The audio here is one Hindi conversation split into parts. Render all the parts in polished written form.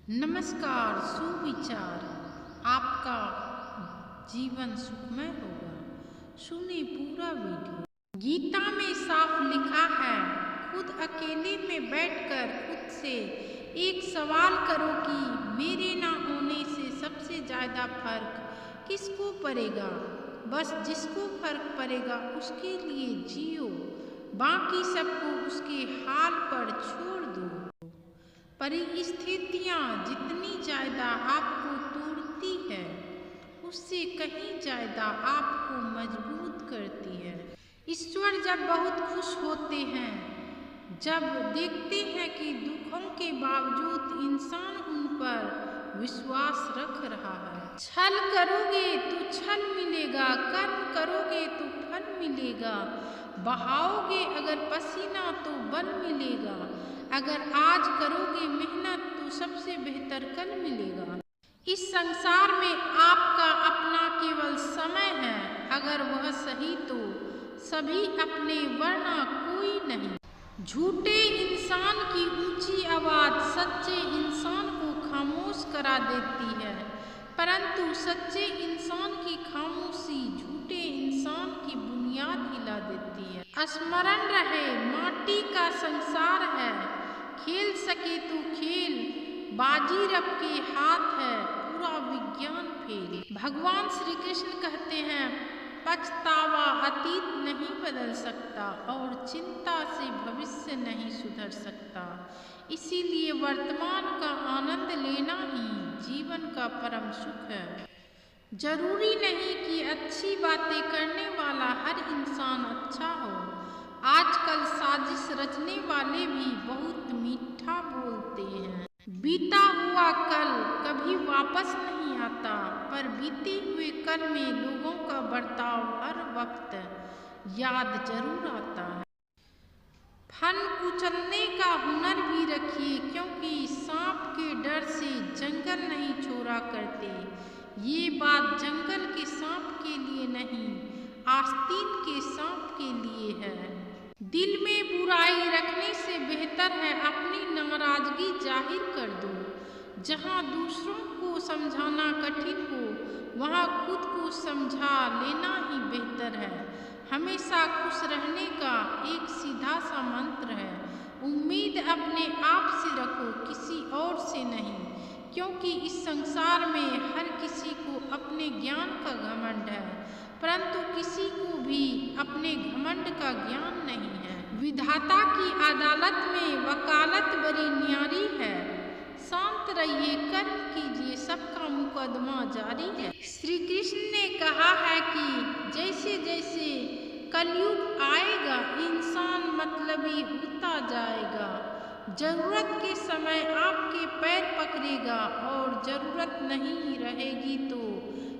नमस्कार। सुविचार आपका जीवन सुखमय होगा। सुने पूरा वीडियो। गीता में साफ लिखा है, खुद अकेले में बैठकर खुद से एक सवाल करो कि मेरे ना होने से सबसे ज्यादा फर्क किसको पड़ेगा। बस जिसको फर्क पड़ेगा उसके लिए जियो, बाकी सबको उसके हाल पर छोड़ दो। परिस्थितियाँ जितनी ज़्यादा आपको तोड़ती है, उससे कहीं ज़्यादा आपको मजबूत करती है। ईश्वर जब बहुत खुश होते हैं, जब देखते हैं कि दुखों के बावजूद इंसान उन पर विश्वास रख रहा है। छल करोगे तो छल मिलेगा, कर्म करोगे तो फल मिलेगा, बहाओगे अगर पसीना तो बल मिलेगा, अगर आज करोगे मेहनत तो सबसे बेहतर कल मिलेगा। इस संसार में आपका अपना केवल समय है, अगर वह सही तो सभी अपने वरना कोई नहीं। झूठे इंसान की ऊंची आवाज सच्चे इंसान को खामोश करा देती है, परंतु सच्चे इंसान की खामोशी झूठे इंसान की बुनियाद हिला देती है। स्मरण रहे, माटी का संसार है, खेल सके तो खेल, बाजी रब के हाथ है, पूरा विज्ञान फेल। भगवान श्री कृष्ण कहते हैं, पछतावा अतीत नहीं बदल सकता और चिंता से भविष्य नहीं सुधर सकता। इसीलिए वर्तमान का आनंद लेना ही जीवन का परम सुख है। जरूरी नहीं कि अच्छी बातें करने वाला हर इंसान अच्छा हो। आजकल साजिश रचने वाले भी बहुत मीठा बोलते हैं। बीता हुआ कल कभी वापस नहीं आता, पर बीते हुए कल में लोगों का बर्ताव हर वक्त याद जरूर आता है। फन कुचलने का हुनर भी रखिए, क्योंकि सांप के डर से जंगल नहीं छोड़ा करते। ये बात जंगल के सांप के लिए नहीं, आस्तीन के सांप के लिए है। दिल में बुराई रखने से बेहतर है अपनी नाराजगी जाहिर कर दो। जहाँ दूसरों को समझाना कठिन हो, वहाँ खुद को समझा लेना ही बेहतर है। हमेशा खुश रहने का एक सीधा सा मंत्र है, उम्मीद अपने आप से रखो, किसी और से नहीं। क्योंकि इस संसार में हर किसी को अपने ज्ञान का घमंड है, परंतु किसी को भी अपने घमंड का ज्ञान नहीं है। विधाता की अदालत में वकालत बड़ी न्यारी है, शांत रहिए, कर्म कीजिए, सबका मुकदमा जारी है। श्री कृष्ण ने कहा है कि जैसे जैसे कलयुग आएगा, इंसान मतलबी होता जाएगा। जरूरत के समय आपके पैर पकड़ेगा और जरूरत नहीं रहेगी तो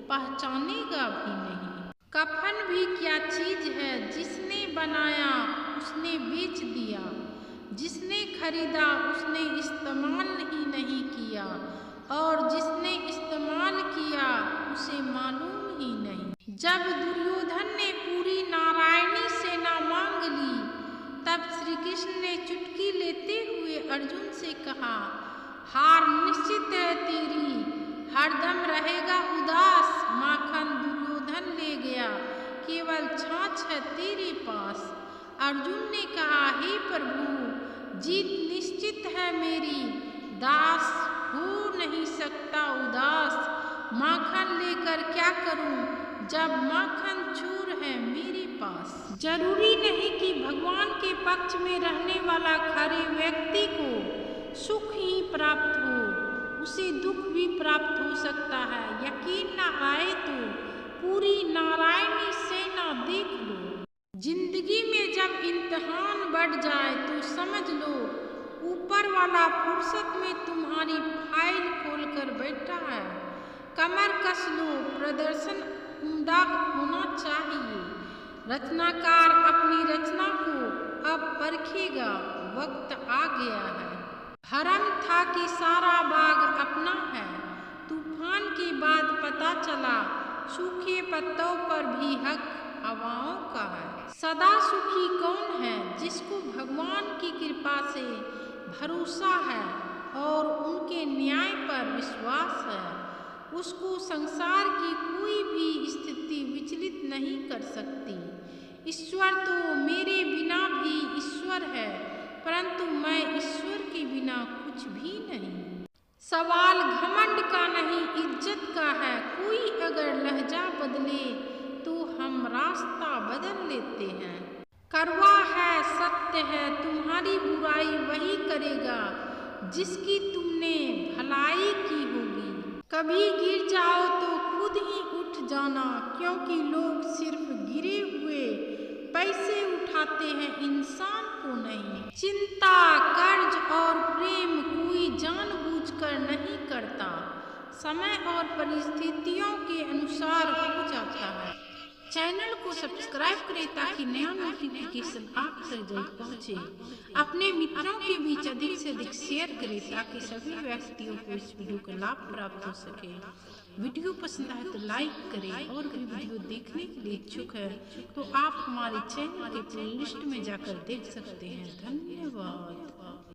पहचानेगा भी नहीं। कफन भी क्या चीज है, जिसने बनाया उसने बेच दिया, जिसने खरीदा उसने इस्तेमाल ही नहीं किया, और जिसने इस्तेमाल किया उसे मालूम ही नहीं। जब दुर्योधन ने पूरी नारायणी सेना मांग ली, तब श्री कृष्ण ने चुटकी लेते हुए अर्जुन से कहा, हार निश्चित है तेरी, हरदम रहेगा उदास। माखन दुर्योधन ले गया, केवल छाछ है तेरे पास। अर्जुन ने कहा, हे प्रभु, जीत निश्चित है मेरी, दास हो नहीं सकता उदास। माखन लेकर क्या करूं, जब माखन चूर है मेरे पास। जरूरी नहीं कि भगवान के पक्ष में रहने वाला खरे व्यक्ति को सुख ही प्राप्त हो, उसे दुख भी प्राप्त हो सकता है। यकीन न आए तो पूरी नारायणी सेना देख लो। जिंदगी में जब इम्तिहान बढ़ जाए तो समझ लो ऊपर वाला फुर्सत में तुम्हारी फाइल खोल कर बैठा है। कमर कस लो, प्रदर्शन उम्दा होना चाहिए। रचनाकार अपनी रचना को अब परखेगा, वक्त आ गया है। भरम था कि सारा बाग अपना है, तूफान के बाद पता चला सूखे पत्तों पर भी हक हवाओं का है। सदा सुखी कौन है, जिसको भगवान की कृपा से भरोसा है और उनके न्याय विश्वास है। उसको संसार की कोई भी स्थिति विचलित नहीं कर सकती। ईश्वर तो मेरे बिना भी ईश्वर है, परंतु मैं ईश्वर के बिना कुछ भी नहीं। सवाल घमंड का नहीं, इज्जत का है। कोई अगर लहजा बदले तो हम रास्ता बदल लेते हैं। कड़वा है, सत्य है, तुम्हारी बुराई वही करेगा जिसकी तुमने भलाई की होगी। कभी गिर जाओ तो खुद ही उठ जाना, क्योंकि लोग सिर्फ गिरे हुए पैसे उठाते हैं, इंसान को नहीं। चिंता, कर्ज और प्रेम कोई जानबूझकर नहीं करता, समय और परिस्थितियों के अनुसार हो जाता है। चैनल को सब्सक्राइब करें ताकि नया नोटिफिकेशन आप तक जल्द पहुंचे। अपने मित्रों के बीच अधिक से अधिक शेयर करें ताकि सभी व्यक्तियों को इस वीडियो का लाभ प्राप्त हो सके। वीडियो पसंद आए तो लाइक करें, और भी वीडियो देखने के लिए इच्छुक है तो आप हमारे चैनल के प्लेलिस्ट में जाकर देख सकते हैं। धन्यवाद।